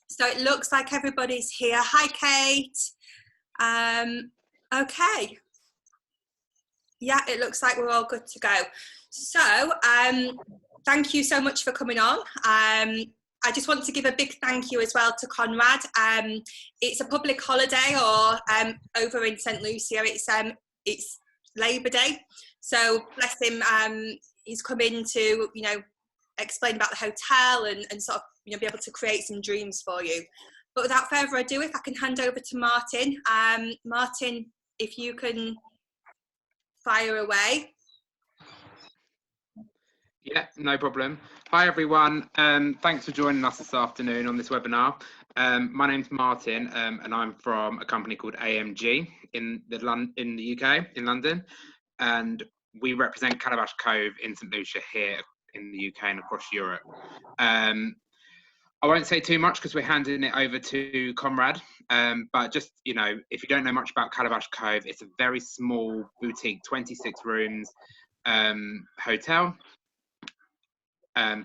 So it looks like everybody's here. Hi, Kate. Okay. Yeah, it looks like we're all good to go. So thank you so much for coming on. I just want to give a big thank you as well to Conrad. It's a public holiday, or over in St. Lucia, it's Labour Day. So bless him, he's come in to, you know, explain about the hotel and sort of, you know, be able to create some dreams for you. But without further ado, if I can hand over to Martin. Martin, if you can fire away. Yeah, no problem. Hi everyone, thanks for joining us this afternoon on this webinar. My name's Martin, and I'm from a company called AMG in the UK, in London, and we represent Calabash Cove in St. Lucia here in the UK and across Europe. I won't say too much because we're handing it over to Conrad, but just, you know, if you don't know much about Calabash Cove, it's a very small boutique, 26 rooms hotel.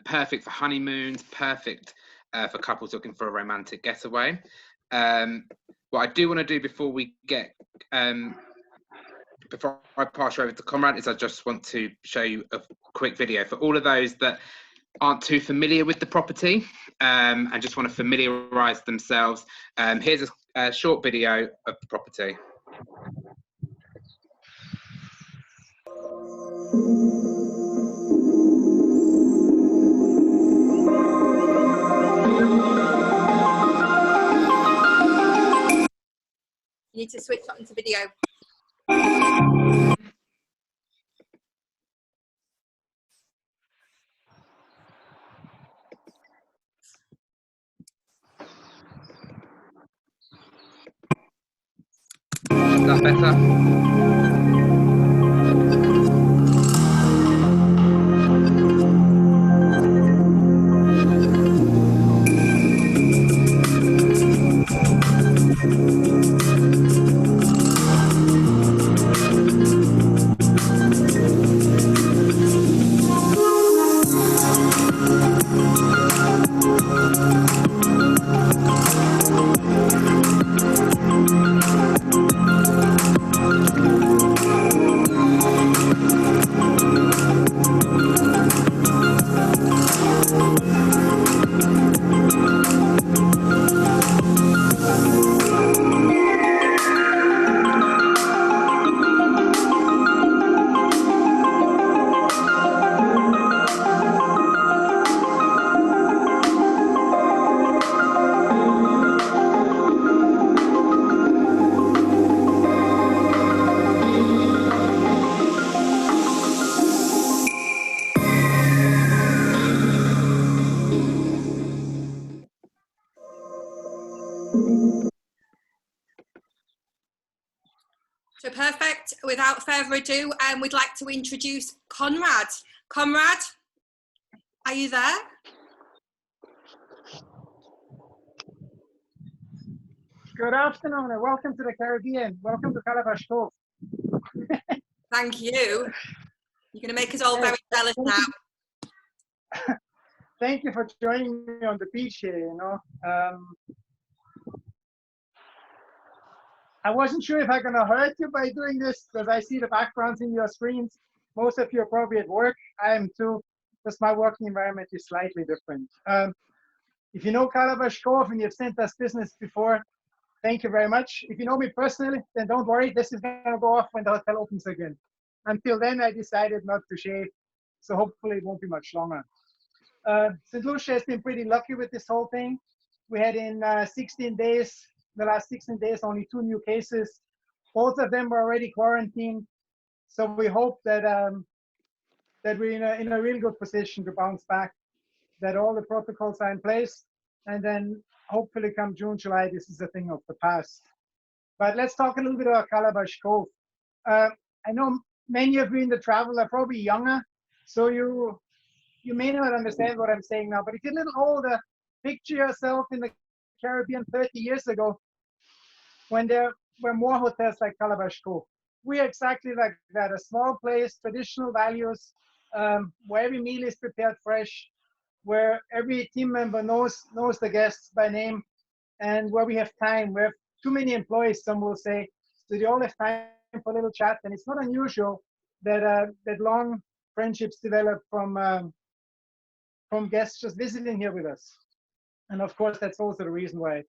Perfect for honeymoons, perfect for couples looking for a romantic getaway. What I do want to do before we get, before I pass you over to Conrad, is I just want to show you a quick video for all of those that aren't too familiar with the property and just want to familiarise themselves. Here's a short video of the property. You need to switch that into video. Is that better? So perfect. Without further ado, we'd like to introduce Conrad. Conrad, are you there? Good afternoon and welcome to the Caribbean. Welcome to Calabash Cove. Thank you. You're going to make us all very jealous now. Thank you for joining me on the beach here, you know. I wasn't sure if I'm going to hurt you by doing this because I see the backgrounds in your screens. Most of you are probably at work. I am too. Just my working environment is slightly different. If you know Calabash Cove and you've sent us business before, thank you very much. If you know me personally, then don't worry. This is going to go off when the hotel opens again. Until then, I decided not to shave. So hopefully it won't be much longer. St. Lucia has been pretty lucky with this whole thing. We had in 16 days, the last 16 days, only 2 new cases. Both of them were already quarantined. So we hope that that we're in a really good position to bounce back, that all the protocols are in place. And then hopefully come June, July, this is a thing of the past. But let's talk a little bit about Calabash Cove. I know many of you in the travel are probably younger, so you may not understand what I'm saying now, but if you're a little older, picture yourself in the Caribbean 30 years ago when there were more hotels like Calabash Cove. We're exactly like that, a small place, traditional values, where every meal is prepared fresh. where every team member knows the guests by name, and where we have time. We have too many employees, some will say, so they all have time for a little chat. And it's not unusual that that long friendships develop from guests just visiting here with us. And of course, that's also the reason why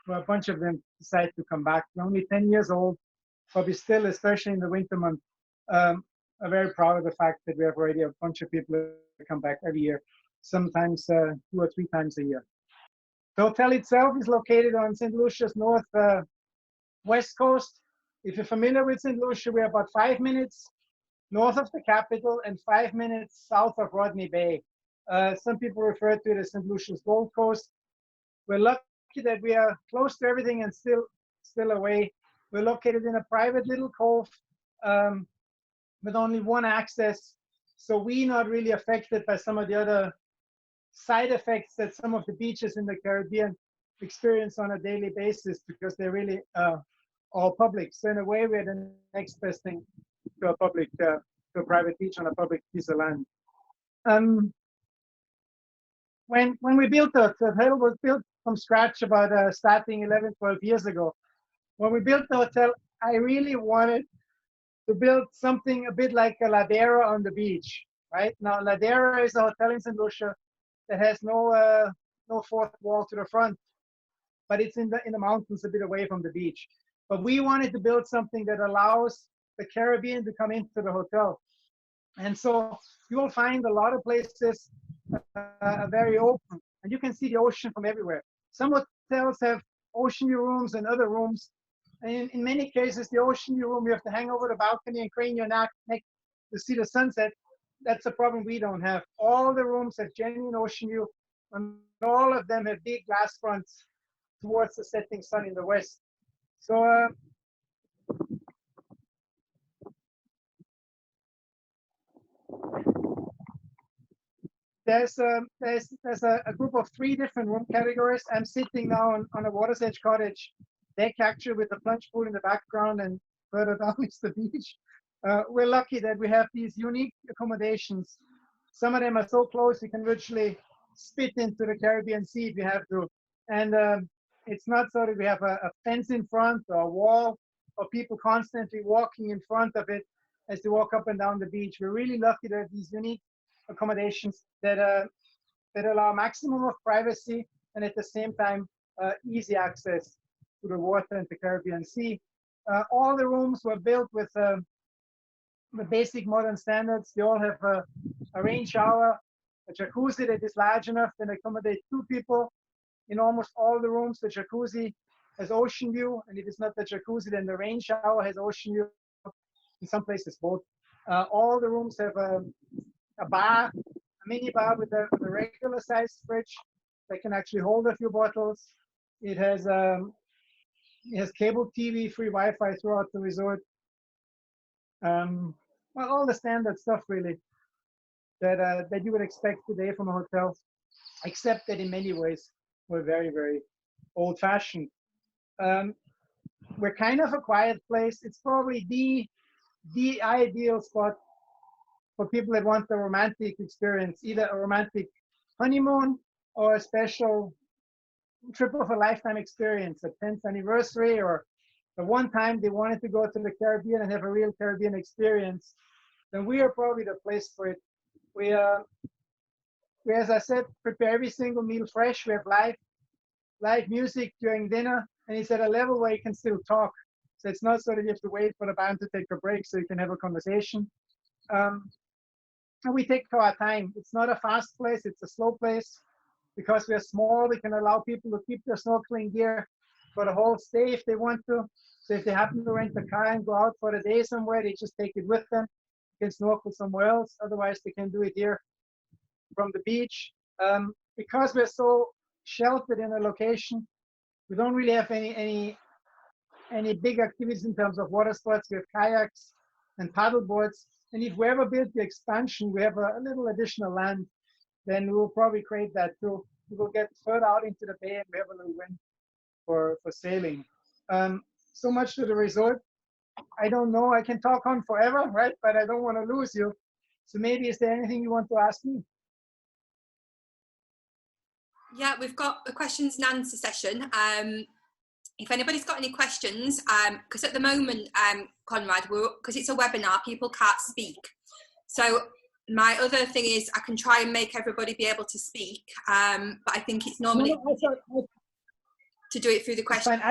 a bunch of them decide to come back. We're only 10 years old, but we still, especially in the winter month, are very proud of the fact that we have already a bunch of people that come back every year, sometimes 2 or 3 times a year. The hotel itself is located on St. Lucia's north west coast. If you're familiar with St. Lucia, we're about 5 minutes north of the capital and 5 minutes south of Rodney Bay. Some people refer to it as St. Lucia's Gold Coast. We're lucky that we are close to everything and still away. We're located in a private little cove with only one access, so we're not really affected by some of the other side effects that some of the beaches in the Caribbean experience on a daily basis, because they're really all public. So in a way, we're the next best thing to a private beach on a public piece of land. When we built the hotel, was built from scratch about starting 11, 12 years ago. When we built the hotel, I really wanted to build something a bit like a Ladera on the beach, right? Now, Ladera is a hotel in St. Lucia that has no fourth wall to the front, but it's in the mountains a bit away from the beach. But we wanted to build something that allows the Caribbean to come into the hotel. And so you will find a lot of places very open, and you can see the ocean from everywhere. Some hotels have ocean view rooms and other rooms. And in many cases, the ocean view room, you have to hang over the balcony and crane your neck to see the sunset. That's a problem we don't have. All the rooms have genuine ocean view, and all of them have big glass fronts towards the setting sun in the west. So there's a group of 3 different room categories. I'm sitting now on a water's edge cottage deck, actually, with the plunge pool in the background, and further down is the beach. We're lucky that we have these unique accommodations. Some of them are so close you can virtually spit into the Caribbean Sea if you have to. And it's not so that we have a fence in front or a wall or people constantly walking in front of it as they walk up and down the beach. We're really lucky to have these unique accommodations that allow maximum of privacy and at the same time easy access to the water and the Caribbean Sea. All the rooms were built with the basic modern standards. They all have a rain shower, a jacuzzi that is large enough to accommodate 2 people. In almost all the rooms, the jacuzzi has ocean view, and if it's not the jacuzzi, then the rain shower has ocean view. In some places, both. All the rooms have a bar, a mini bar with a regular sized fridge that can actually hold a few bottles. It has cable TV, free Wi-Fi throughout the resort. Well, all the standard stuff really that you would expect today from a hotel, except that in many ways we're very, very old-fashioned. We're kind of a quiet place. It's probably the ideal spot for people that want a romantic experience, either a romantic honeymoon or a special trip of a lifetime experience, a 10th anniversary, or the one time they wanted to go to the Caribbean and have a real Caribbean experience. Then we are probably the place for it. We, as I said, prepare every single meal fresh. We have live music during dinner, and it's at a level where you can still talk. So it's not so that you have to wait for the band to take a break so you can have a conversation. And we take our time. It's not a fast place, it's a slow place. Because we are small, we can allow people to keep their snorkeling gear for the whole stay if they want to. So if they happen to rent a car and go out for the day somewhere, they just take it with them. They can snorkel somewhere else. Otherwise, they can do it here from the beach. Because we're so sheltered in a location, we don't really have any big activities in terms of water sports. We have kayaks and paddle boards. And if we ever build the expansion, we have a little additional land, then we will probably create that too. We will get further out into the bay and we have a little wind for sailing. So much to the resort. I don't know, I can talk on forever, right? But I don't want to lose you. So maybe is there anything you want to ask me? Yeah, we've got a questions and answer session. If anybody's got any questions, because at the moment, Conrad, because it's a webinar, people can't speak. So my other thing is I can try and make everybody be able to speak, but I think it's normally to do it through the question.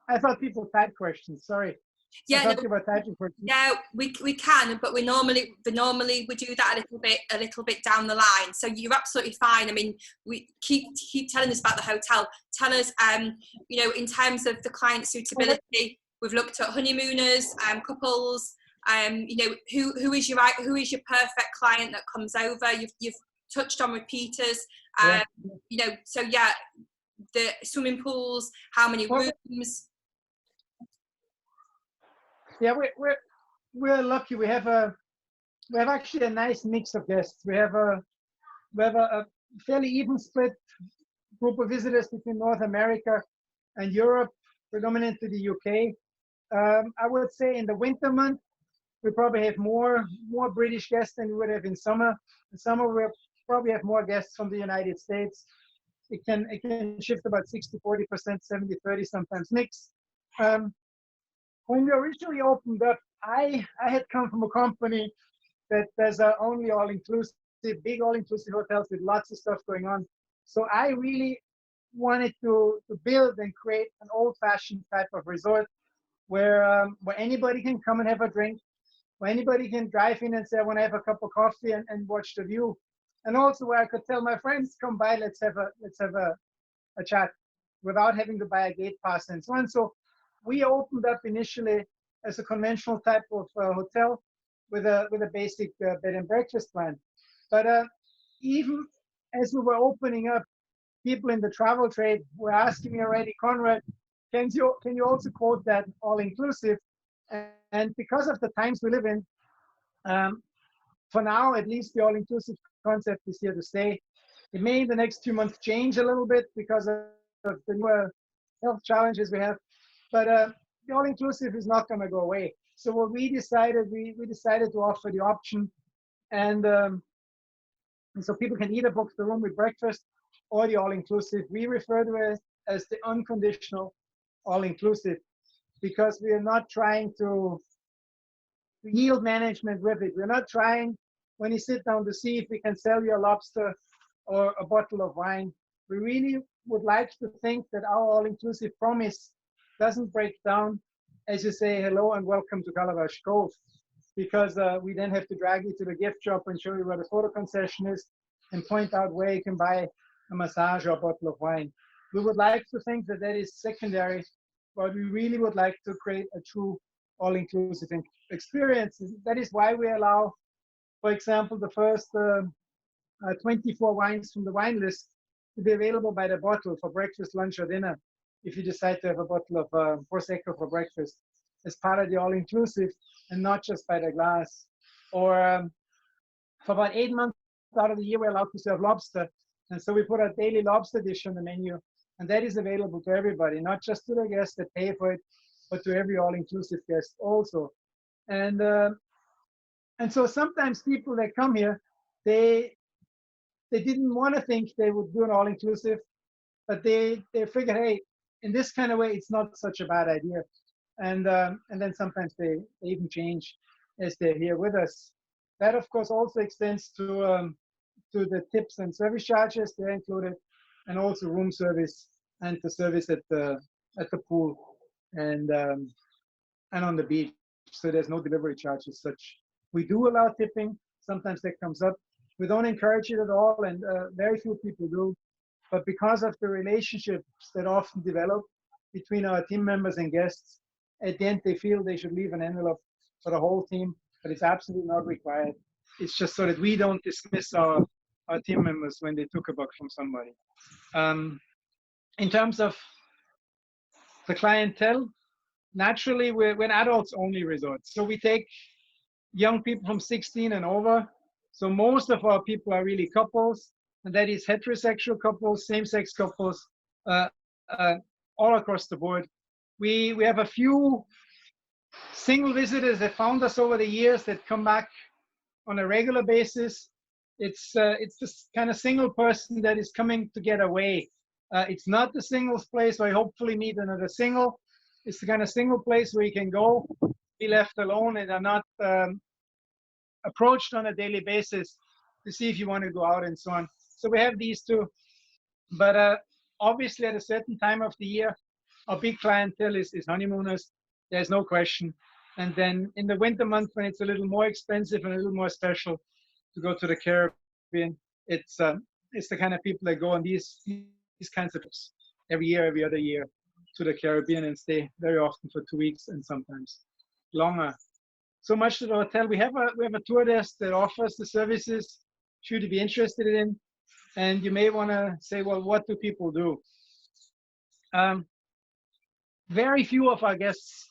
I thought people type questions. Sorry. Yeah, I thought you were typing questions. yeah, we can, but we normally we do that a little bit down the line. So you're absolutely fine. I mean, we keep telling us about the hotel. Tell us, you know, in terms of the client suitability, we've looked at honeymooners, couples. You know, who is your perfect client that comes over? You've touched on repeaters. You know, so yeah, the swimming pools, how many rooms? Yeah, we're lucky. We have actually a nice mix of guests. We have a fairly even split group of visitors between North America and Europe, predominantly the UK. I would say in the winter month, we probably have more British guests than we would have in summer. In summer, we'll probably have more guests from the United States. It can shift about 60-40%, 70-30, sometimes mix. When we originally opened up, I had come from a company that does only all-inclusive, big all-inclusive hotels with lots of stuff going on. So I really wanted to build and create an old-fashioned type of resort where anybody can come and have a drink, where anybody can drive in and say, I want to have a cup of coffee and watch the view. And also where I could tell my friends, come by, let's have a chat without having to buy a gate pass and so on. So we opened up initially as a conventional type of hotel with a basic bed and breakfast plan. But even as we were opening up, people in the travel trade were asking me already, Conrad, can you also quote that all-inclusive? And because of the times we live in, for now, at least the all-inclusive concept is here to stay. It may in the next 2 months change a little bit because of the new health challenges we have, but the all-inclusive is not going to go away. So what we decided, we decided to offer the option, and so people can either book the room with breakfast or the all-inclusive. We refer to it as the unconditional all-inclusive because we are not trying to yield management with it. We're not trying, when you sit down, to see if we can sell you a lobster or a bottle of wine. We really would like to think that our all-inclusive promise doesn't break down as you say hello and welcome to Calabash Cove, because we then have to drag you to the gift shop and show you where the photo concession is and point out where you can buy a massage or a bottle of wine. We would like to think that that is secondary, but we really would like to create a true all-inclusive experience. That is why we allow, for example, the first 24 wines from the wine list to be available by the bottle for breakfast, lunch, or dinner, if you decide to have a bottle of Prosecco for breakfast as part of the all-inclusive and not just by the glass. Or for about 8 months out of the year, we're allowed to serve lobster. And so we put a daily lobster dish on the menu, and that is available to everybody, not just to the guests that pay for it, but to every all-inclusive guest also. And so sometimes people that come here, they didn't want to think they would do an all-inclusive, but they figured, hey, in this kind of way, it's not such a bad idea. And then sometimes they even change as they're here with us. That, of course, also extends to the tips and service charges. They're included, and also room service and the service at the pool and on the beach. So there's no delivery charge as such. We do allow tipping. Sometimes that comes up. We don't encourage it at all, and very few people do. But because of the relationships that often develop between our team members and guests, at the end they feel they should leave an envelope for the whole team, but it's absolutely not required. It's just so that we don't dismiss our team members when they took a buck from somebody. In terms of the clientele, naturally we're an adults-only resort. So we take young people from 16 and over. So most of our people are really couples, and that is heterosexual couples, same-sex couples, all across the board. We have a few single visitors that found us over the years that come back on a regular basis. It's this kind of single person that is coming to get away. It's not the singles place where you hopefully meet another single. It's the kind of single place where you can go, be left alone, and are not approached on a daily basis to see if you want to go out and so on. So we have these two. But obviously, at a certain time of the year, our big clientele is honeymooners. There's no question. And then in the winter month, when it's a little more expensive and a little more special to go to the Caribbean, it's the kind of people that go on these kinds of trips every year, every other year to the Caribbean and stay very often for 2 weeks and sometimes longer. So much to the hotel. We have a tour desk that offers the services should you be interested in. And you may want to say, well, what do people do? Very few of our guests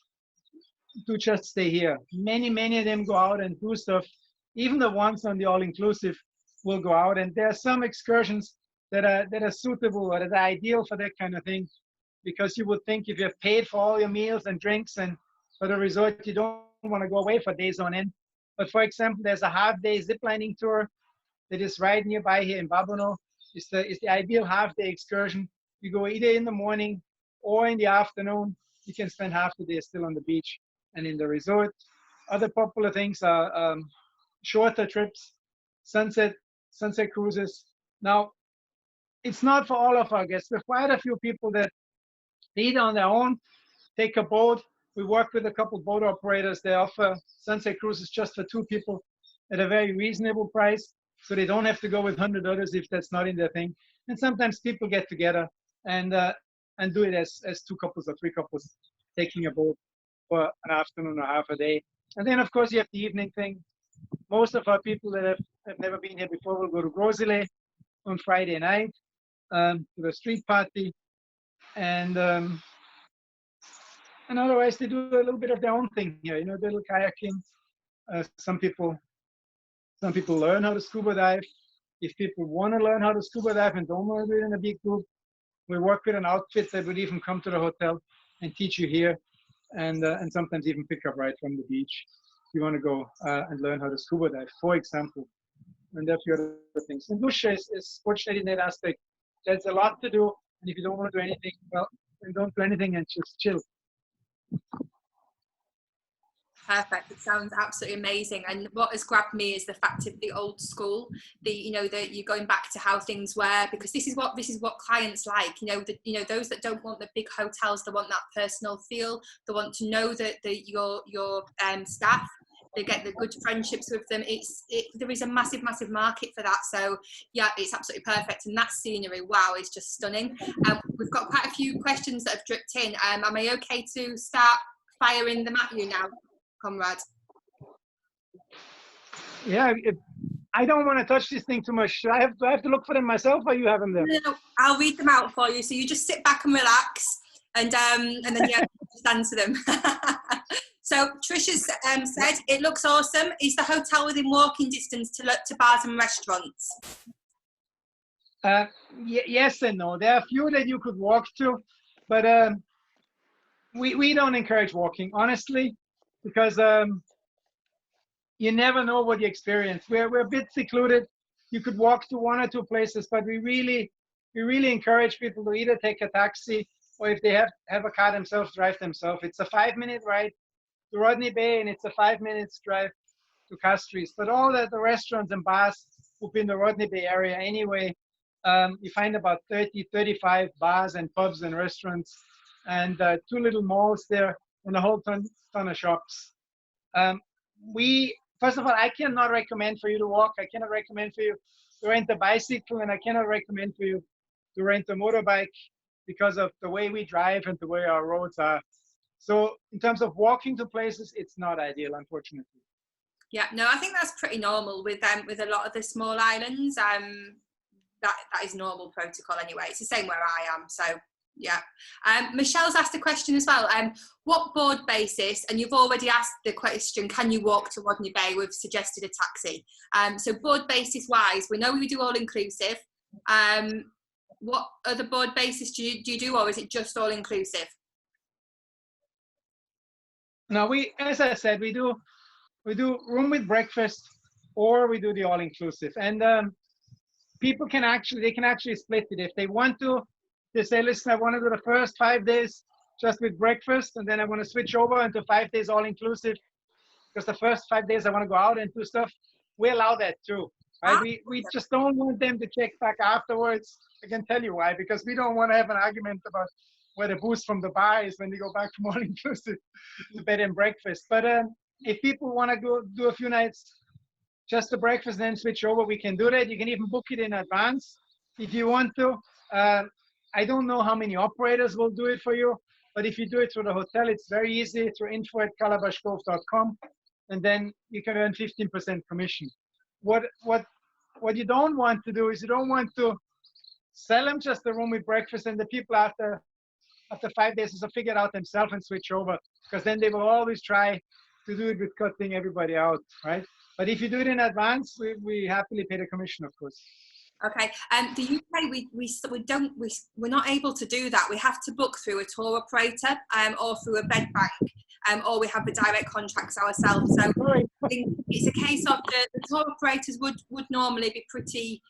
do just stay here. Many of them go out and do stuff. Even the ones on the all-inclusive will go out. And there are some excursions that are suitable or that are ideal for that kind of thing. Because you would think if you have paid for all your meals and drinks and for the resort, you don't want to go away for days on end. But for example, there's a half-day ziplining tour that is right nearby here in Babono. It's the ideal half-day excursion. You go either in the morning or in the afternoon. You can spend half the day still on the beach and in the resort. Other popular things are shorter trips, sunset cruises. Now, it's not for all of our guests. There's quite a few people that either on their own take a boat. We work with a couple of boat operators. They offer sunset cruises just for 2 people at a very reasonable price. So they don't have to go with 100 others if that's not in their thing. And sometimes people get together and do it as 2 couples or 3 couples taking a boat for an afternoon or half a day. And then, of course, you have the evening thing. Most of our people that have never been here before will go to Grosile on Friday night, to the street party. And otherwise, they do a little bit of their own thing here, a little kayaking. Some people learn how to scuba dive. If people want to learn how to scuba dive and don't want to do it in a big group, we work with an outfit that would even come to the hotel and teach you here, and sometimes even pick up right from the beach. If you want to go and learn how to scuba dive, for example, and there are a few other things. And Lucia is fortunate in that aspect. There's a lot to do, and if you don't want to do anything, well, then don't do anything and just chill. Perfect. It sounds absolutely amazing. And what has grabbed me is the fact of the old school, that you're going back to how things were, because this is what clients like. Those that don't want the big hotels, they want that personal feel. They want to know that your staff. They get the good friendships with them. There is a massive market for that. So yeah, it's absolutely perfect. And that scenery, wow, is just stunning. We've got quite a few questions that have dripped in. Am I okay to start firing them at you now, Conrad? Yeah, I don't want to touch this thing too much. Do I have to look for them myself, or you have them there? No, I'll read them out for you. So you just sit back and relax, and then yeah, just answer them. So Trisha's said, it looks awesome. Is the hotel within walking distance to bars and restaurants? Yes and no. There are a few that you could walk to, but we don't encourage walking, honestly, because you never know what you experience. We're a bit secluded. You could walk to 1 or 2 places, but we really encourage people to either take a taxi, or if they have a car themselves, drive themselves. It's a 5-minute ride to Rodney Bay, and it's a 5-minute drive to Castries. But all the restaurants and bars up in the Rodney Bay area anyway, you find about 35 bars and pubs and restaurants, and 2 little malls there, and a whole ton of shops. First of all, I cannot recommend for you to walk. I cannot recommend for you to rent a bicycle, and I cannot recommend for you to rent a motorbike because of the way we drive and the way our roads are. So in terms of walking to places, it's not ideal, unfortunately. Yeah, no, I think that's pretty normal with a lot of the small islands. That is normal protocol anyway. It's the same where I am. So yeah. Michelle's asked a question as well. What board basis, and you've already asked the question, can you walk to Rodney Bay? We've suggested a taxi. So board basis wise, we know we do all inclusive. What other board basis do you do, or is it just all inclusive? No, as I said, we do room with breakfast, or we do the all-inclusive. And people can actually split it if they want to. They say, listen, I want to do the first 5 days just with breakfast, and then I want to switch over into 5 days all-inclusive because the first 5 days I want to go out and do stuff. We allow that too. Right? We just don't want them to check back afterwards. I can tell you why, because we don't want to have an argument about where the boost from the bar is when they go back from all-inclusive to bed and breakfast. But if people want to go do a few nights just the breakfast, then switch over, we can do that. You can even book it in advance if you want to. I don't know how many operators will do it for you, but if you do it through the hotel, it's very easy through info@calabashcove.com, and then you can earn 15% commission. What you don't want to do is you don't want to sell them just a room with breakfast, and the people after 5 days will figure it out themselves and switch over, because then they will always try to do it with cutting everybody out, right? But if you do it in advance, we happily pay the commission, of course. Okay. The UK, we're not able to do that. We have to book through a tour operator, or through a bed bank, or we have the direct contracts ourselves. So I think it's a case of the tour operators would normally be pretty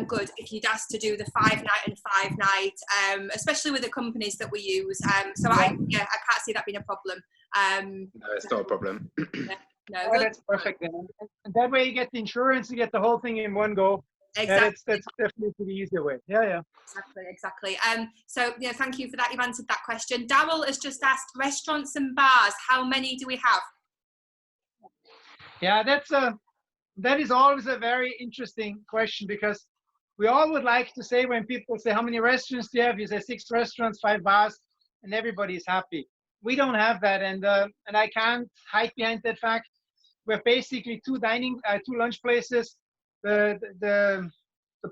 good if you'd asked to do the 5-night and 5-night, especially with the companies that we use. So I can't see that being a problem. No, it's not a problem. No, that's perfect. And that way you get the insurance, you get the whole thing in one go. Exactly. That's definitely the easier way. Yeah. Exactly. So thank you for that. You've answered that question. Daryl has just asked, restaurants and bars, how many do we have? Yeah, that is always a very interesting question, because we all would like to say, when people say how many restaurants do you have, you say 6 restaurants, 5 bars, and everybody's happy. We don't have that, and I can't hide behind that fact. We're basically 2 lunch places, the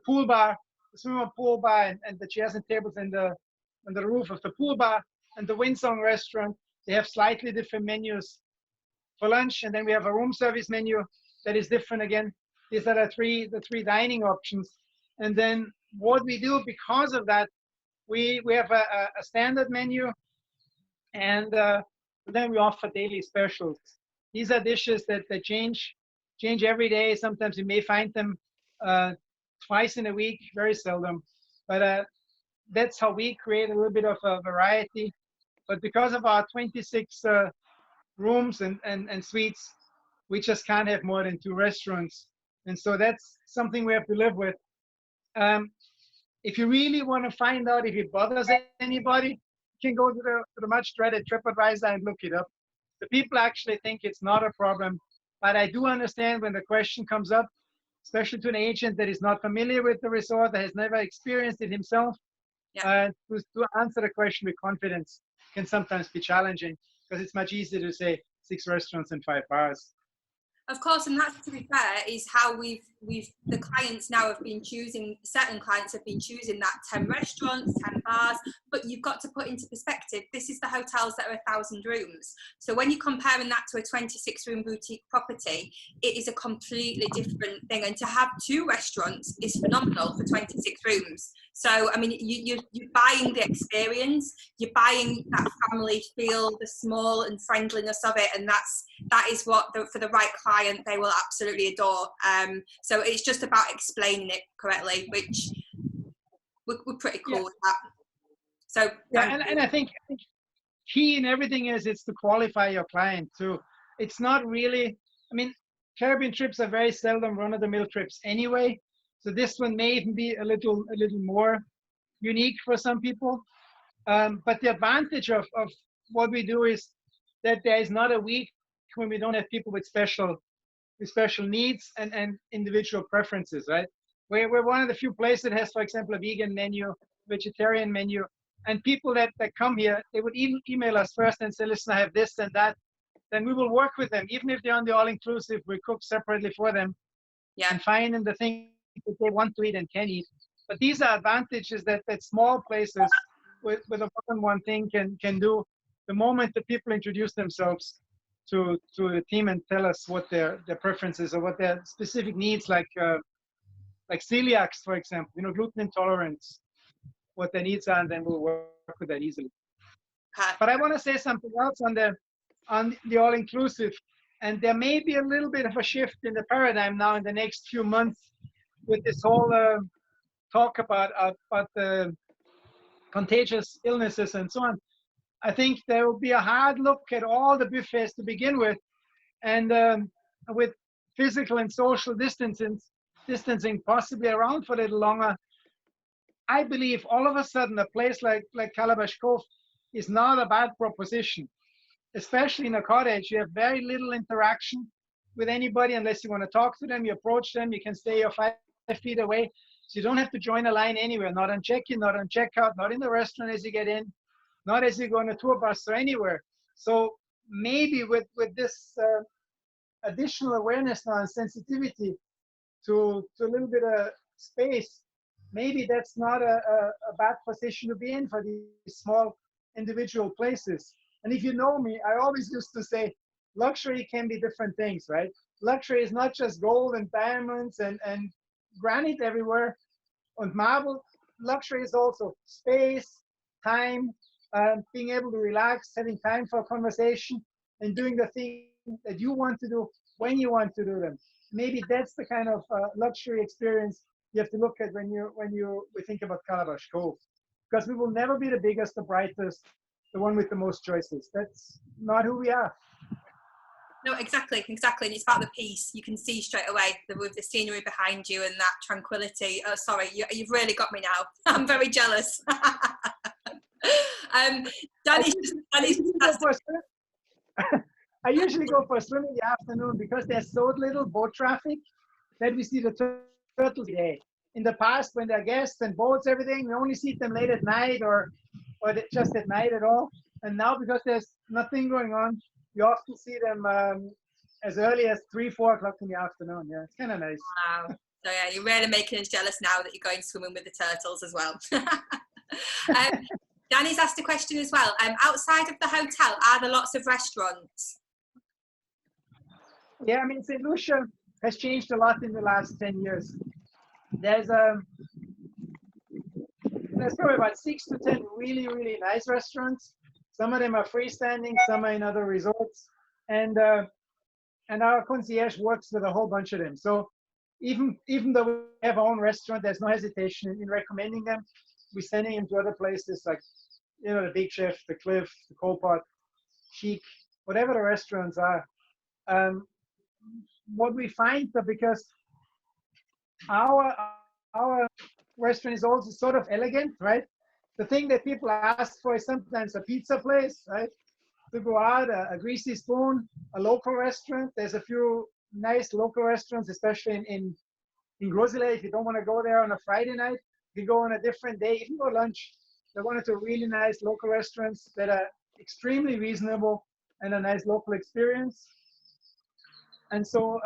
pool bar, the swimming pool bar, and the chairs and tables on the roof of the pool bar, and the Windsong restaurant. They have slightly different menus for lunch, and then we have a room service menu that is different again. These are the three dining options. And then what we do because of that, we have a standard menu, and then we offer daily specials. These are dishes that change every day. Sometimes you may find them twice in a week, very seldom. But that's how we create a little bit of a variety. But because of our 26 rooms and suites, we just can't have more than 2 restaurants. And so that's something we have to live with. If you really want to find out if it bothers anybody, you can go to the much dreaded TripAdvisor and look it up. The people actually think it's not a problem, but I do understand when the question comes up, especially to an agent that is not familiar with the resort, that has never experienced it himself, to answer the question with confidence can sometimes be challenging, because it's much easier to say 6 restaurants and 5 bars. Of course, and that, to be fair, is how the clients now have been choosing, certain clients have been choosing that 10 restaurants, 10 bars, but you've got to put into perspective, this is the hotels that are 1,000 rooms. So when you're comparing that to a 26-room boutique property, it is a completely different thing. And to have 2 restaurants is phenomenal for 26 rooms. So, I mean, you're buying the experience, you're buying that family feel, the small and friendliness of it, and that is what, for the right client, they will absolutely adore. So it's just about explaining it correctly, which we're pretty cool with that. So and I think key in everything is it's to qualify your client too. It's not really, I mean, Caribbean trips are very seldom run-of-the-mill trips anyway. So this one may even be a little more unique for some people. But the advantage of what we do is that there is not a week when we don't have people with special needs and individual preferences, right? We're one of the few places that has, for example, a vegan menu, vegetarian menu, and people that come here, they would email us first and say, listen, I have this and that. Then we will work with them. Even if they're on the all-inclusive, we cook separately for them and find them the things that they want to eat and can eat. But these are advantages that small places with a one-on-one thing can do the moment the people introduce themselves to the team and tell us what their preferences or what their specific needs, like celiacs, for example, gluten intolerance, what their needs are, and then we'll work with that easily. But I want to say something else on the all-inclusive, And there may be a little bit of a shift in the paradigm now in the next few months with this whole talk about contagious illnesses and so on. I think there will be a hard look at all the buffets to begin with, and with physical and social distancing possibly around for a little longer. I believe all of a sudden a place like Calabash Cove is not a bad proposition, especially in a cottage. You have very little interaction with anybody unless you want to talk to them. You approach them, you can stay 5 feet away. So you don't have to join a line anywhere, not on check-in, not on checkout, not in the restaurant as you get in, not as you go on a tour bus or anywhere. So maybe with this additional awareness now and sensitivity to a little bit of space, maybe that's not a bad position to be in for these small individual places. And if you know me, I always used to say, luxury can be different things, right? Luxury is not just gold and diamonds and granite everywhere and marble. Luxury is also space, time, being able to relax, having time for a conversation, and doing the thing that you want to do when you want to do them. Maybe that's the kind of luxury experience you have to look at when we think about Calabash Cove, because we will never be the biggest, the brightest, the one with the most choices. That's not who we are. No, exactly. And it's about the peace. You can see straight away with the scenery behind you and that tranquility. Oh, sorry, you've really got me now. I'm very jealous. I usually go for a swim in the afternoon because there's so little boat traffic that we see the turtles today. In the past, when they're guests and boats, everything, we only see them late at night or just at night at all. And now, because there's nothing going on, you often see them as early as 3, 4 o'clock in the afternoon. Yeah, it's kind of nice. Wow. So yeah, you're really making us jealous now that you're going swimming with the turtles as well. Danny's asked a question as well. Outside of the hotel, are there lots of restaurants? Yeah, I mean, St. Lucia has changed a lot in the last 10 years. There's probably about 6 to 10 really, really nice restaurants. Some of them are freestanding, some are in other resorts, and our concierge works with a whole bunch of them. So even though we have our own restaurant, there's no hesitation in recommending them. We're sending them to other places like, the Big Chef, the Cliff, the Coalpot, Chic, whatever the restaurants are. What we find, because our restaurant is also sort of elegant, right? The thing that people ask for is sometimes a pizza place, right? To go out, a greasy spoon, a local restaurant. There's a few nice local restaurants, especially in Grosile. If you don't want to go there on a Friday night, you go on a different day. You can go lunch. They're one or two really nice local restaurants that are extremely reasonable and a nice local experience. And so,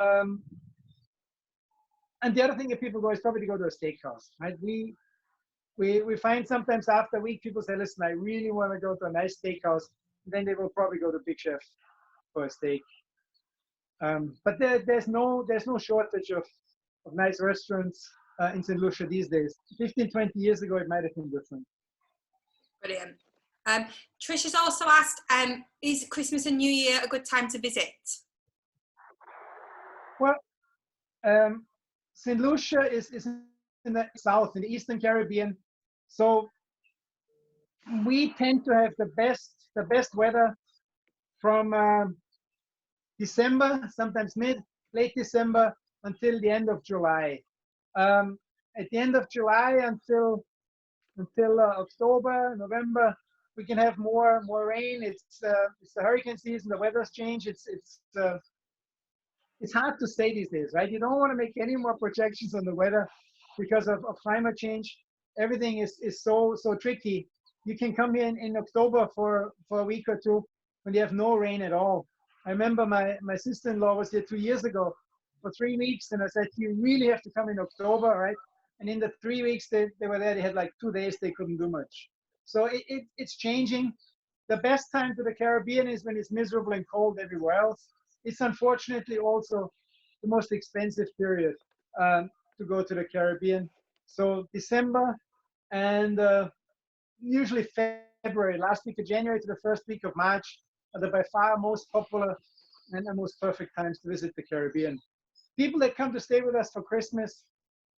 and the other thing that people go is probably to go to a steakhouse, right? We find sometimes after a week, people say, listen, I really want to go to a nice steakhouse. Then they will probably go to Big Chef for a steak. But there's no shortage of nice restaurants in St. Lucia these days. 15, 20 years ago, it might have been different. Brilliant. Trish has also asked, is Christmas and New Year a good time to visit? Well, St. Lucia is in the south, in the Eastern Caribbean. So we tend to have the best weather from December, sometimes late December, until the end of July. At the end of July until October, November, we can have more rain. It's the hurricane season. The weather's changed. It's hard to say these days, right? You don't want to make any more projections on the weather because of climate change. Everything is so tricky. You can come here in October for a week or two when you have no rain at all. I remember my sister-in-law was here 2 years ago for 3 weeks, and I said, you really have to come in October, right? And in the 3 weeks they were there, they had like 2 days they couldn't do much. So it's changing. The best time to the Caribbean is when it's miserable and cold everywhere else. It's unfortunately also the most expensive period to go to the Caribbean. So December and usually February, last week of January to the first week of March, are the by far most popular and the most perfect times to visit the Caribbean. People that come to stay with us for Christmas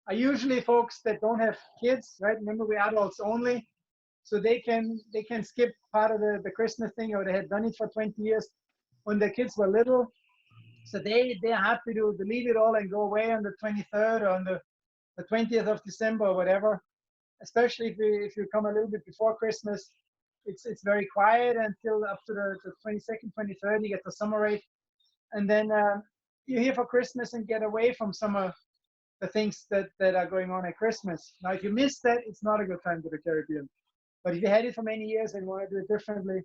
are usually folks that don't have kids, right? Remember, we're adults only, so they can skip part of the Christmas thing, or they had done it for 20 years when their kids were little. So they're happy to leave it all and go away on the 23rd or on the 20th of December or whatever. Especially if you come a little bit before Christmas, it's very quiet until up to the 22nd, 23rd. You get the summer rate, and then you're here for Christmas and get away from some of the things that are going on at Christmas. Now, if you miss that, it's not a good time to the Caribbean. But if you had it for many years and want to do it differently,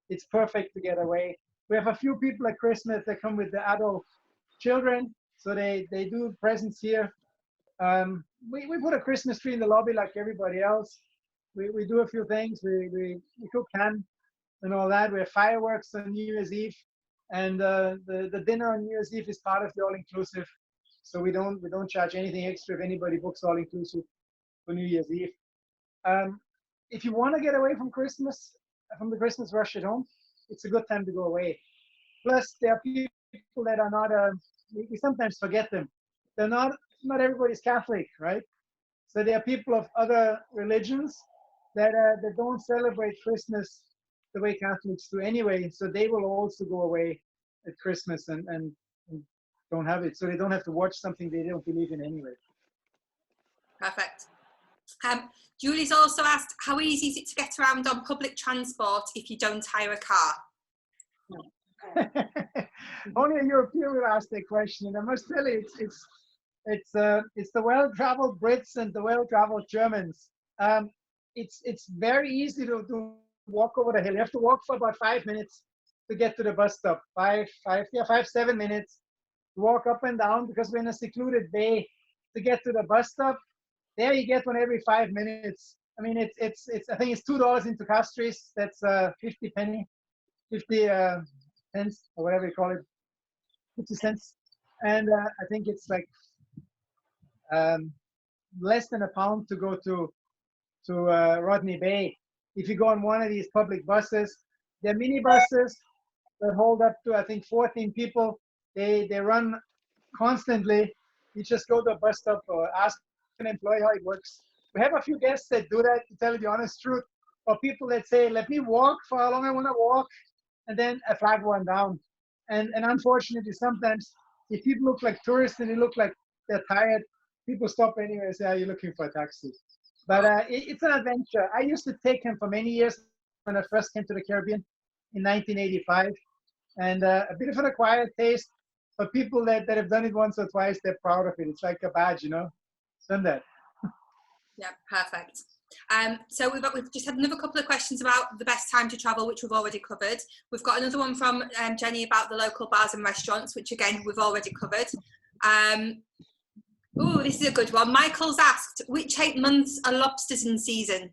it's perfect to get away. We have a few people at Christmas that come with the adult children, so they do presents here. We put a Christmas tree in the lobby like everybody else. We do a few things. We cook ham and all that. We have fireworks on New Year's Eve, and the dinner on New Year's Eve is part of the all-inclusive. So we don't charge anything extra if anybody books all-inclusive for New Year's Eve. If you want to get away from Christmas, from the Christmas rush at home, it's a good time to go away. Plus, there are people that are not. We sometimes forget them. They're not everybody's Catholic, right? So there are people of other religions that don't celebrate Christmas the way Catholics do anyway. So they will also go away at Christmas and don't have it. So they don't have to watch something they don't believe in anyway. Perfect. Julie's also asked, how easy is it to get around on public transport if you don't hire a car? Only a European will ask that question, and I must tell you, it's the well-traveled Brits and the well-traveled Germans. It's very easy to walk over the hill. You have to walk for about 5 minutes to get to the bus stop. 7 minutes to walk up and down, because we're in a secluded bay to get to the bus stop. There you get one every 5 minutes. I mean, it's I think it's $2 into Castries. That's 50 pence, or whatever you call it, 50 cents. And I think it's like less than £1 to go to Rodney Bay. If you go on one of these public buses, they're minibuses that hold up to, I think, 14 people. They run constantly. You just go to a bus stop or ask an employee how it works. We have a few guests that do that, to tell you the honest truth, or people that say, let me walk for how long I want to walk, and then I flag one down. And unfortunately, sometimes if people look like tourists and they look like they're tired, people stop anyway and say, are you looking for a taxi? But it's an adventure. I used to take him for many years when I first came to the Caribbean in 1985. And a bit of an acquired taste, but people that have done it once or twice, they're proud of it. It's like a badge, you know, done that. Yeah, perfect. So we've just had another couple of questions about the best time to travel, which we've already covered. We've got another one from Jenny about the local bars and restaurants, which again, we've already covered. Oh, this is a good one. Michael's asked, which 8 months are lobsters in season?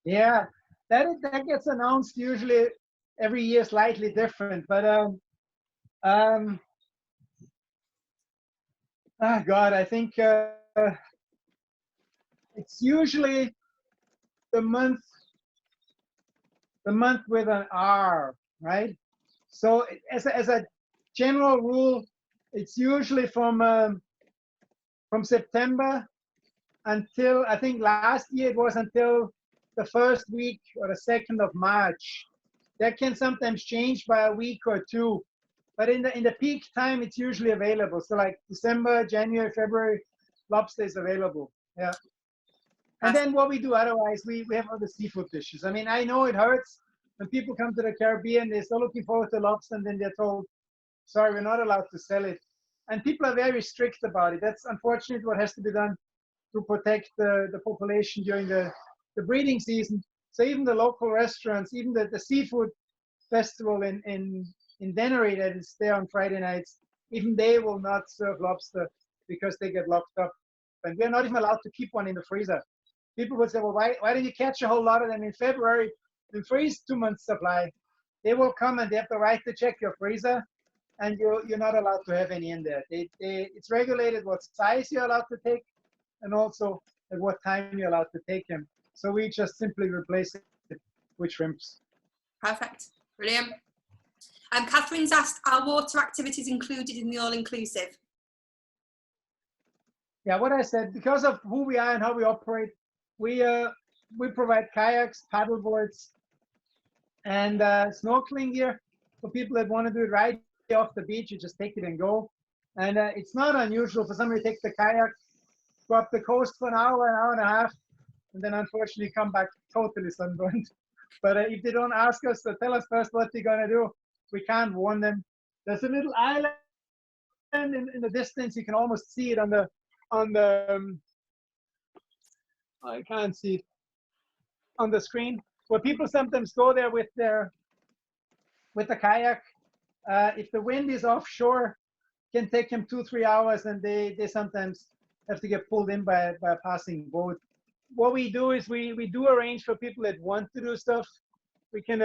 Yeah, that gets announced usually every year, slightly different. But oh God, I think it's usually the month with an R, right? So as a general rule, it's usually from September until, I think last year it was until the first week or the 2nd of March. That can sometimes change by a week or two, but in the peak time, it's usually available. So like December, January, February, lobster is available. Yeah. And then what we do otherwise, we have other seafood dishes. I mean, I know it hurts when people come to the Caribbean, they're so looking forward to lobster, and then they're told, sorry, we're not allowed to sell it. And people are very strict about it. That's unfortunately what has to be done to protect the population during the breeding season. So even the local restaurants, even the seafood festival in Dennery that is there on Friday nights, even they will not serve lobster because they get locked up. And we're not even allowed to keep one in the freezer. People would say, well, why don't you catch a whole lot of them in February and freeze 2 months supply? They will come and they have the right to check your freezer, and you're not allowed to have any in there. It's regulated what size you're allowed to take, and also at what time you're allowed to take them. So we just simply replace it with shrimps. Perfect. Brilliant. Catherine's asked, are water activities included in the all-inclusive? Yeah, what I said, because of who we are and how we operate, we provide kayaks, paddle boards, and snorkeling gear for people that want to do it right off the beach. You just take it and go. And it's not unusual for somebody to take the kayak, go up the coast for an hour and a half, and then unfortunately come back totally sunburned. But if they don't ask us to tell us first what they're gonna do, we can't warn them. There's a little island in the distance. You can almost see it on the I can't see it on the screen. Where people sometimes go there with the kayak. If the wind is offshore, can take them 2-3 hours, and they sometimes have to get pulled in by a passing boat. What we do is we do arrange for people that want to do stuff. We can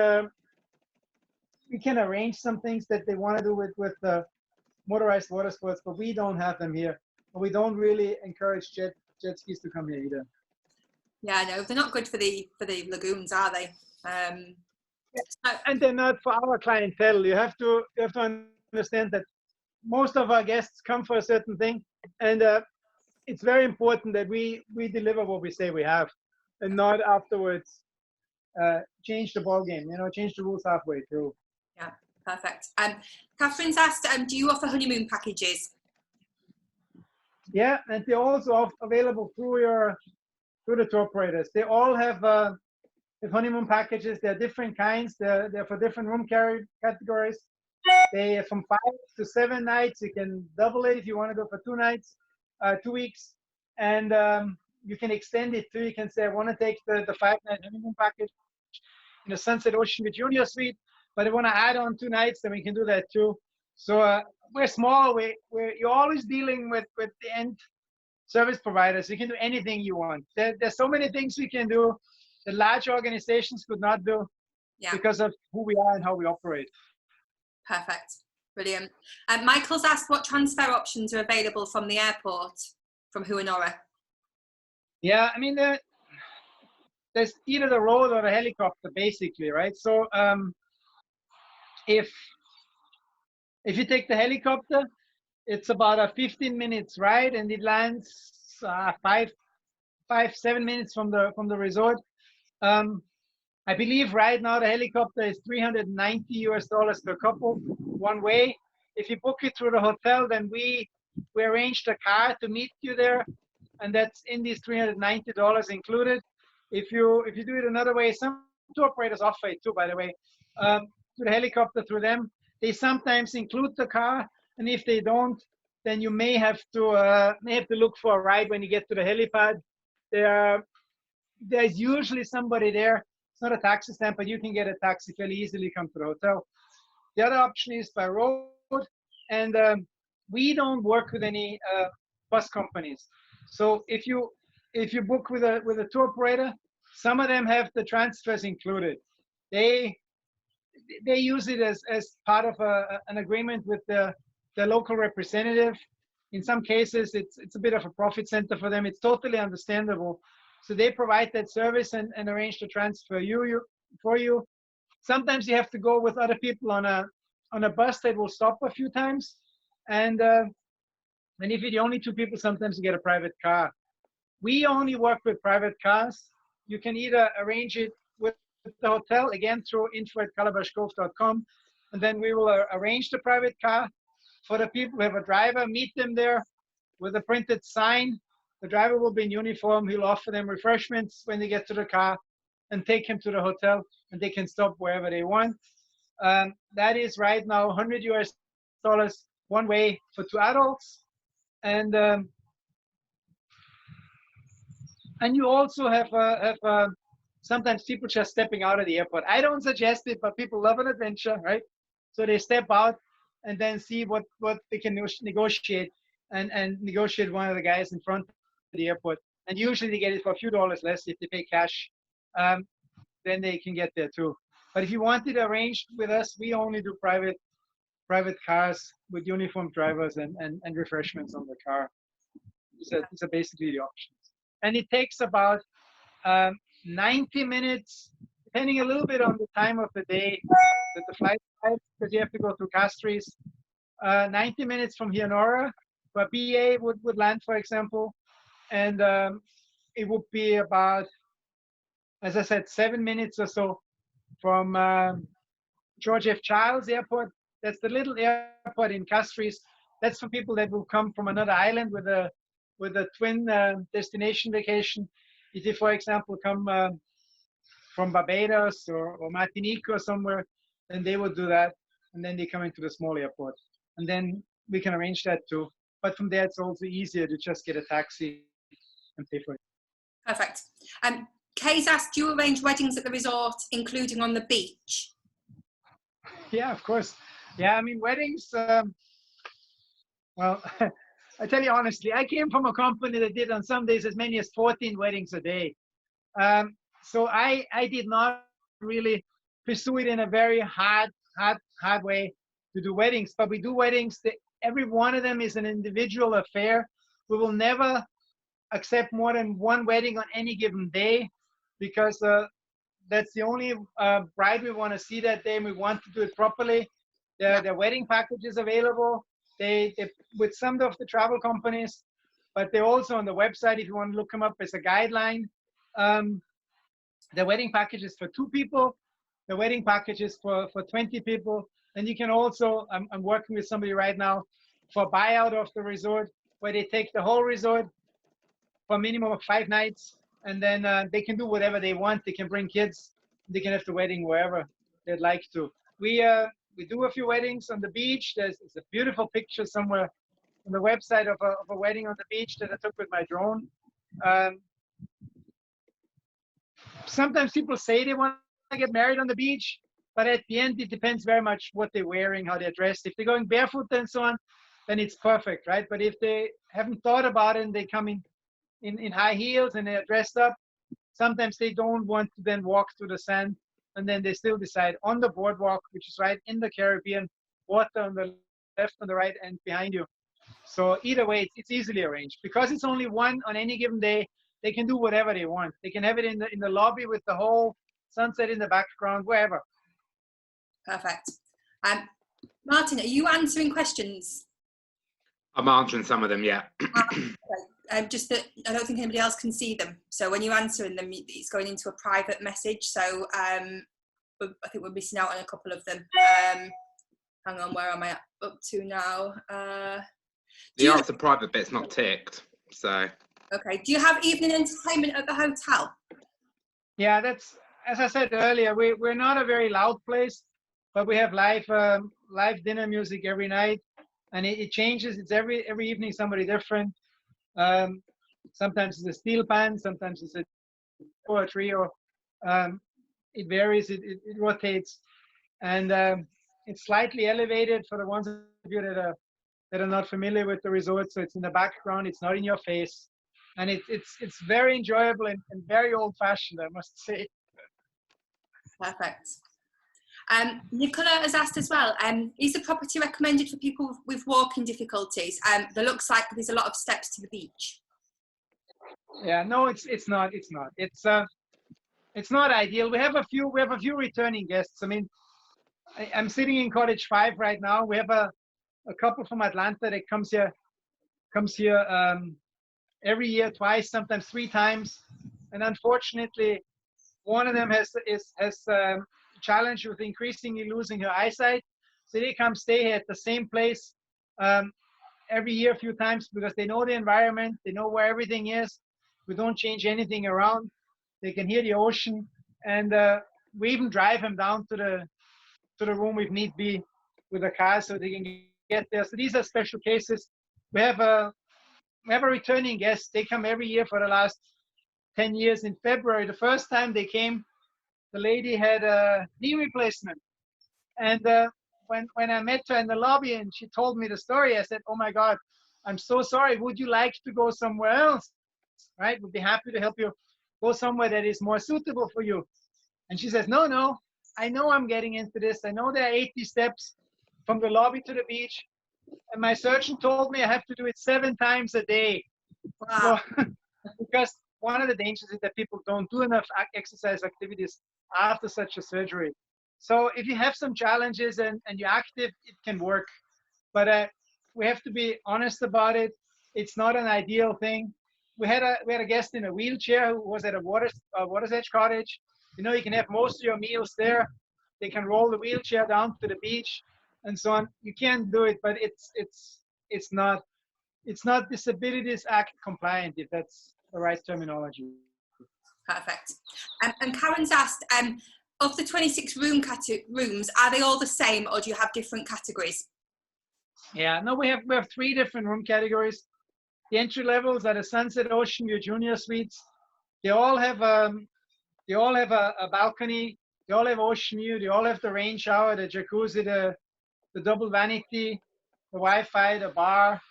arrange some things that they want to do with motorized water sports, but we don't have them here. We don't really encourage jet skis to come here either. Yeah, no, they're not good for the lagoons, are they? And they're not for our clientele. You have to understand that most of our guests come for a certain thing, and it's very important that we deliver what we say we have, and not afterwards change the ball game. Change the rules halfway through. Yeah, perfect. Catherine's asked, do you offer honeymoon packages? Yeah, and they're also available through the tour operators. They all have honeymoon packages. They're different kinds. They're for different room categories. They are from 5 to 7 nights. You can double it if you want to go for 2 nights, 2 weeks, and you can extend it too. You can say, I want to take the 5-night honeymoon package in a Sunset Ocean with Junior Suite, but I want to add on 2 nights, then we can do that too. So we're small. You're always dealing with the end service providers. You can do anything you want. There's so many things we can do that large organizations could not do because of who we are and how we operate. Perfect. Brilliant. Michael's asked what transfer options are available from the airport, from Huanora. Yeah, I mean, there's either the road or the helicopter, basically, right? So if you take the helicopter, it's about a 15 minutes ride, and it lands 5-7 minutes from the resort. I believe right now the helicopter is $390 per couple one way. If you book it through the hotel, then we arrange the car to meet you there, and that's in these $390 included. If you do it another way, some tour operators offer it too, by the way, to the helicopter through them. They sometimes include the car, and if they don't, then you may have to look for a ride when you get to the helipad. There's usually somebody there. It's not a taxi stand, but you can get a taxi fairly easily, come to the hotel. The other option is by road, and we don't work with any bus companies. So if you book with a tour operator, some of them have the transfers included. They use it as part of an agreement with the local representative. In some cases, it's a bit of a profit center for them. It's totally understandable. So they provide that service and arrange the transfer for you. Sometimes you have to go with other people on a bus that will stop a few times. And if you're the only 2 people, sometimes you get a private car. We only work with private cars. You can either arrange it with the hotel, again, through info@calabashcove.com, and then we will arrange the private car. For the people who have a driver, meet them there with a printed sign. The driver will be in uniform. He'll offer them refreshments when they get to the car and take him to the hotel, and they can stop wherever they want. That is right now $100 one way for 2 adults. And you also have sometimes people just stepping out of the airport. I don't suggest it, but people love an adventure, right? So they step out and then see what they can negotiate and negotiate one of the guys in front of the airport. And usually they get it for a few dollars less if they pay cash. Then they can get there too. But if you want it arranged with us, we only do private cars with uniformed drivers and refreshments on the car. These are basically the options. And it takes about 90 minutes, depending a little bit on the time of the day that the flight arrives, because you have to go through Castries. 90 minutes from here, Nora, where BA would land, for example, and it would be about, as I said, 7 minutes or so from George F. Childs Airport. That's the little airport in Castries. That's for people that will come from another island with a twin destination vacation. If you, for example, come from Barbados or Martinique or somewhere, then they would do that, and then they come into the small airport, and then we can arrange that too. But from there, it's also easier to just get a taxi and pay for it. Perfect. Kay's asked, do you arrange weddings at the resort, including on the beach? Yeah, of course. Yeah, I mean, weddings, well, I tell you honestly, I came from a company that did on some days as many as 14 weddings a day. So I did not really pursue it in a very hard way to do weddings, but we do weddings. Every one of them is an individual affair. We will never accept more than one wedding on any given day, because that's the only bride we want to see that day, and we want to do it properly. The wedding package is available. They with some of the travel companies, but they're also on the website if you want to look them up as a guideline. The wedding package is for 2 people. The wedding package is for 20 people. And you can also, I'm working with somebody right now for buyout of the resort, where they take the whole resort for a minimum of 5 nights, and then they can do whatever they want. They can bring kids. They can have the wedding wherever they'd like to. We do a few weddings on the beach. There's a beautiful picture somewhere on the website of a wedding on the beach that I took with my drone. Sometimes people say they want to get married on the beach, but at the end, it depends very much what they're wearing, how they're dressed. If they're going barefoot and so on, then it's perfect, right? But if they haven't thought about it and they come in high heels and they're dressed up, sometimes they don't want to then walk through the sand, and then they still decide on the boardwalk, which is right in the Caribbean, water on the left, on the right, and behind you. So either way, it's easily arranged. Because it's only one on any given day, they can do whatever they want. They can have it in the lobby with the whole sunset in the background, wherever. Perfect. Martin, are you answering questions? I'm answering some of them, yeah. Just that I don't think anybody else can see them. So when you're answering them, it's going into a private message. So I think we're missing out on a couple of them. Hang on, where am I up to now? The answer private bit's not ticked, so. Okay. Do you have evening entertainment at the hotel? Yeah, that's, as I said earlier, we're not a very loud place, but we have live dinner music every night, and it changes. It's every evening somebody different. Sometimes it's a steel band, sometimes it's a trio. It varies. It rotates, and it's slightly elevated for the ones of you that are not familiar with the resort. So it's in the background. It's not in your face. And it's very enjoyable and very old-fashioned, I must say. Perfect. Nicola has asked as well, is the property recommended for people with walking difficulties? There looks like there's a lot of steps to the beach. Yeah, no, it's not. It's not ideal. We have a few returning guests. I mean, I'm sitting in Cottage 5 right now. We have a couple from Atlanta that comes here every year, twice, sometimes 3 times, and unfortunately, one of them has challenge with increasingly losing her eyesight. So they come stay here at the same place every year a few times, because they know the environment, they know where everything is. We don't change anything around. They can hear the ocean, and we even drive them down to the room if need be with a car so they can get there. So these are special cases. We have a returning guest. They come every year for the last 10 years. In February, the first time they came, the lady had a knee replacement. And when I met her in the lobby and she told me the story, I said, "Oh my God, I'm so sorry. Would you like to go somewhere else? Right? We'd be happy to help you go somewhere that is more suitable for you." And she says, no, I know I'm getting into this. I know there are 80 steps from the lobby to the beach. And my surgeon told me I have to do it 7 times a day. Wow. So, because one of the dangers is that people don't do enough exercise activities after such a surgery. So if you have some challenges and you're active, it can work. But we have to be honest about it. It's not an ideal thing. We had a guest in a wheelchair who was at a Water's Edge cottage. You know, you can have most of your meals there. They can roll the wheelchair down to the beach and so on. You can do it, but it's not Disabilities Act compliant, if that's the right terminology. Perfect. And Karen's asked, of the 26 rooms, are they all the same, or do you have different categories? Yeah, no, we have 3 different room categories. The entry levels are the Sunset Ocean View Junior Suites. They all have a balcony. They all have ocean view. They all have the rain shower, the jacuzzi, the double vanity, the Wi-Fi, the bar,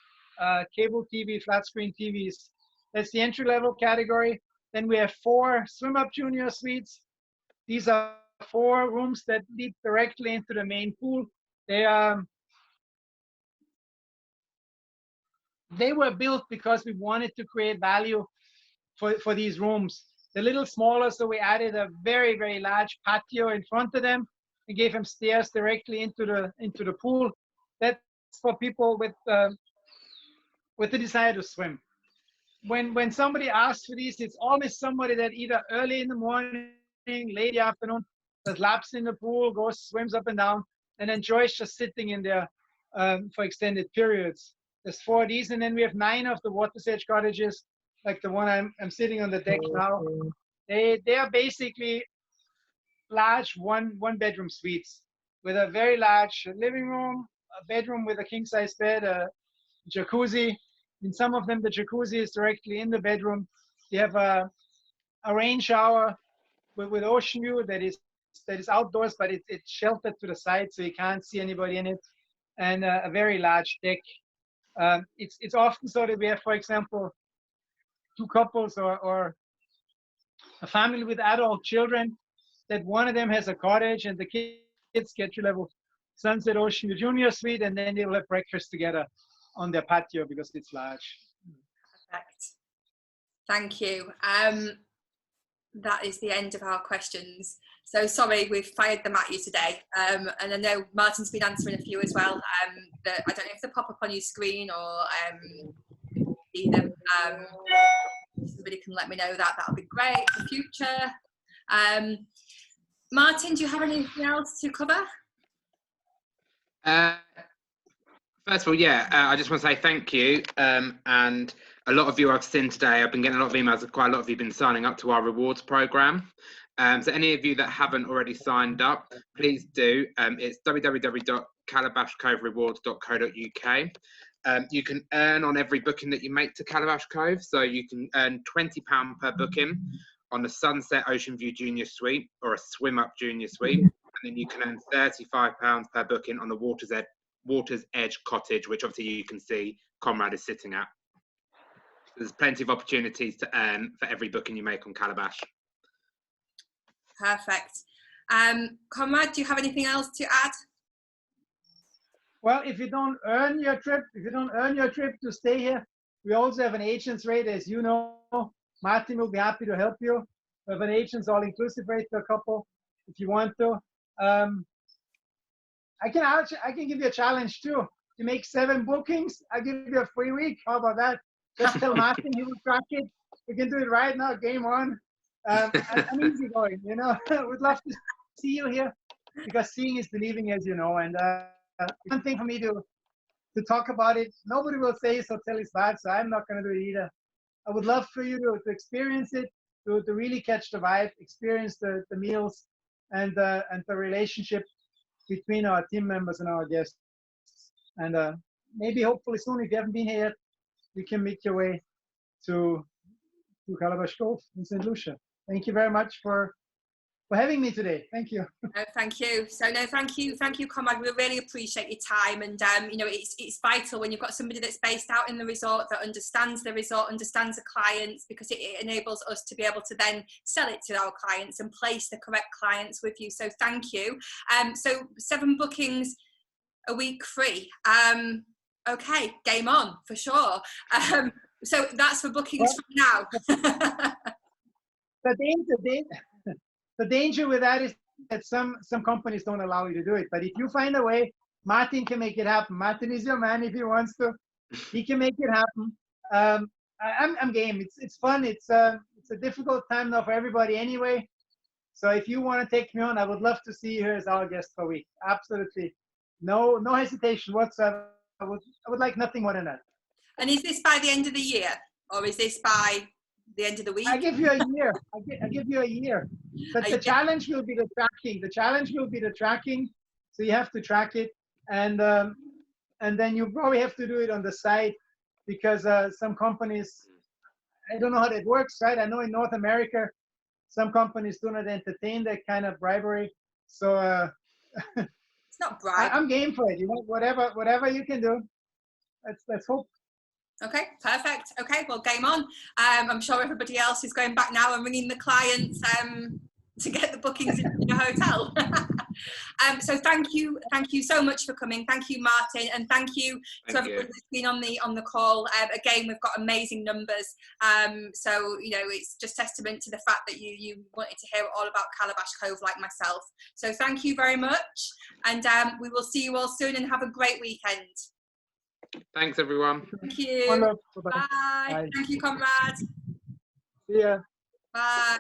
cable TV, flat screen TVs. That's the entry level category. Then we have 4 swim up junior suites. These are 4 rooms that lead directly into the main pool. They were built because we wanted to create value for these rooms. They're a little smaller, so we added a very, very large patio in front of them and gave them stairs directly into the pool. That's for people with the desire to swim. When somebody asks for these, it's always somebody that either early in the morning, late in the afternoon, does laps in the pool, goes, swims up and down, and enjoys just sitting in there for extended periods. There's 4 of these, and then we have 9 of the Water's Edge cottages, like the one I'm sitting on the deck now. They are basically large one bedroom suites with a very large living room, a bedroom with a king size bed, a jacuzzi. In some of them, the jacuzzi is directly in the bedroom. You have a rain shower with ocean view that is outdoors, but it's sheltered to the side, so you can't see anybody in it, and a very large deck. It's often so that we have, for example, 2 couples or a family with adult children, that one of them has a cottage and the kids get to level Sunset Ocean Junior Suite, and then they will have breakfast together on their patio because it's large. Perfect. Thank you. That is the end of our questions. So sorry, we've fired them at you today. And I know Martin's been answering a few as well. I don't know if they pop up on your screen or see them. Somebody can let me know that'll be great for future. Martin, do you have anything else to cover? First of all, I just want to say thank you. And a lot of you I've seen today, I've been getting a lot of emails. Quite a lot of you have been signing up to our rewards program. So any of you that haven't already signed up, please do. It's www.calabashcoverewards.co.uk. You can earn on every booking that you make to Calabash Cove. So you can earn £20 per booking on a Sunset Ocean View Junior Suite or a Swim Up Junior Suite. And then you can earn £35 per booking on the Water's Edge cottage, which obviously you can see Conrad is sitting at. There's plenty of opportunities to earn for every booking you make on Calabash. Perfect. Conrad, do you have anything else to add? Well, if you don't earn your trip to stay here, we also have an agent's rate, as you know. Martin will be happy to help you. We have an agent's all-inclusive rate for a couple, if you want to. I can give you a challenge too. You make 7 bookings, I'll give you a free week. How about that? Just tell Martin he will track it. We can do it right now. Game on. I'm easy going, you know. We'd love to see you here because seeing is believing, as you know. And one thing for me to talk about it, nobody will say this hotel is bad, so I'm not going to do it either. I would love for you to experience it, to really catch the vibe, experience the meals and the relationship between our team members and our guests. And maybe hopefully soon, if you haven't been here yet, you can make your way to Calabash Cove in St. Lucia. Thank you very much for having me today. Thank you. No, thank you. So no, thank you, Conrad. We really appreciate your time, and you know, it's vital when you've got somebody that's based out in the resort that understands the resort, understands the clients, because it enables us to be able to then sell it to our clients and place the correct clients with you. So thank you. So 7 bookings a week free. Okay, game on for sure. So that's for bookings from now. The date the danger with that is that some companies don't allow you to do it. But if you find a way, Martin can make it happen. Martin is your man if he wants to. He can make it happen. I'm game. It's fun. It's a difficult time now for everybody anyway. So if you want to take me on, I would love to see you here as our guest for a week. Absolutely, no hesitation whatsoever. I would like nothing more than that. And is this by the end of the year, or is this by the end of the week? I give you a year. I give you a year. But the challenge will be the tracking. The challenge will be the tracking. So you have to track it, and then you probably have to do it on the side, because some companies, I don't know how that works, right? I know in North America, some companies do not entertain that kind of bribery. So it's not bribery. I'm game for it. You know, whatever you can do. Let's hope. Okay, perfect. Okay, well, game on. I'm sure everybody else is going back now and ringing the clients to get the bookings in your hotel. So thank you so much for coming. Thank you, Martin, and thank you to everybody that's been on the call. Again, we've got amazing numbers. So you know, it's just testament to the fact that you wanted to hear all about Calabash Cove like myself. So thank you very much, and we will see you all soon, and have a great weekend. Thanks, everyone. Thank you. Bye. Bye. Thank you, comrade. See ya. Bye.